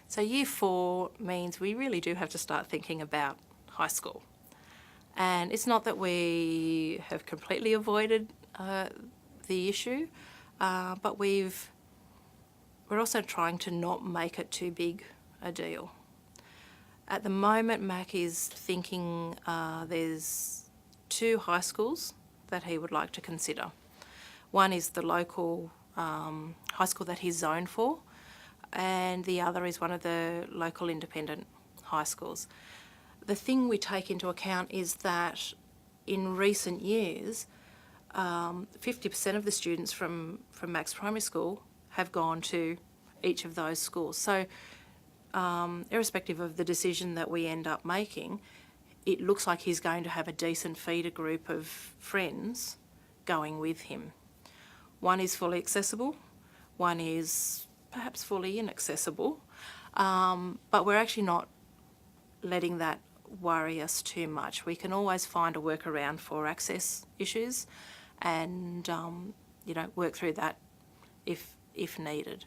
So year 4 means we really do have to start thinking about high school. And it's not that we have completely avoided the issue, but we're also trying to not make it too big a deal. At the moment, Mac is thinking there's 2 high schools that he would like to consider. One is the local high school that he's zoned for, and the other is one of the local independent high schools. The thing we take into account is that in recent years, 50% of the students from Mac's primary school have gone to each of those schools. So irrespective of the decision that we end up making, it looks like he's going to have a decent feeder group of friends going with him. One is fully accessible, one is perhaps fully inaccessible, but we're actually not letting that worry us too much. We can always find a workaround for access issues and work through that if needed.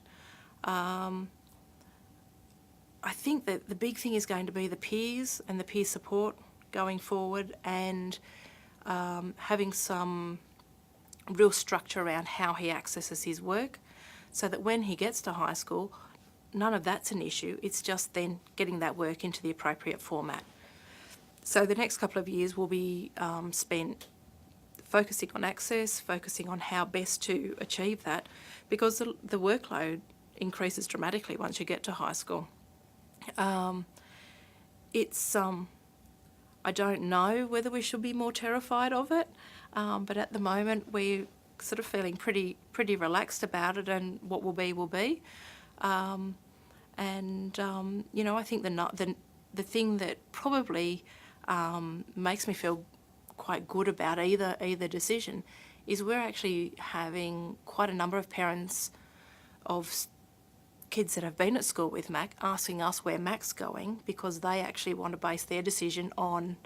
I think that the big thing is going to be the peers and the peer support going forward, and having some real structure around how he accesses his work, so that when he gets to high school, none of that's an issue. It's just then getting that work into the appropriate format. So the next couple of years will be spent focusing on access, focusing on how best to achieve that, because the workload increases dramatically once you get to high school. I don't know whether we should be more terrified of it, but at the moment we're sort of feeling pretty relaxed about it, and what will be will be. I think the thing that probably makes me feel quite good about either decision is we're actually having quite a number of parents of kids that have been at school with Mac asking us where Mac's going, because they actually want to base their decision on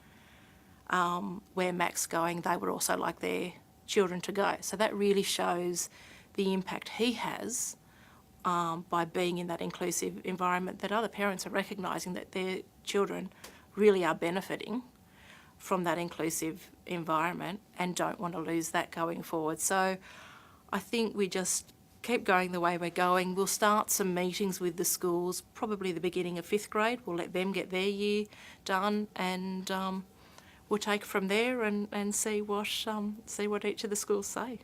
where Mac's going. They would also like their children to go. So that really shows the impact he has by being in that inclusive environment, that other parents are recognising that their children really are benefiting from that inclusive environment and don't want to lose that going forward. So I think we just keep going the way we're going. We'll start some meetings with the schools, probably the beginning of 5th grade. We'll let them get their year done, and we'll take it from there and see what each of the schools say.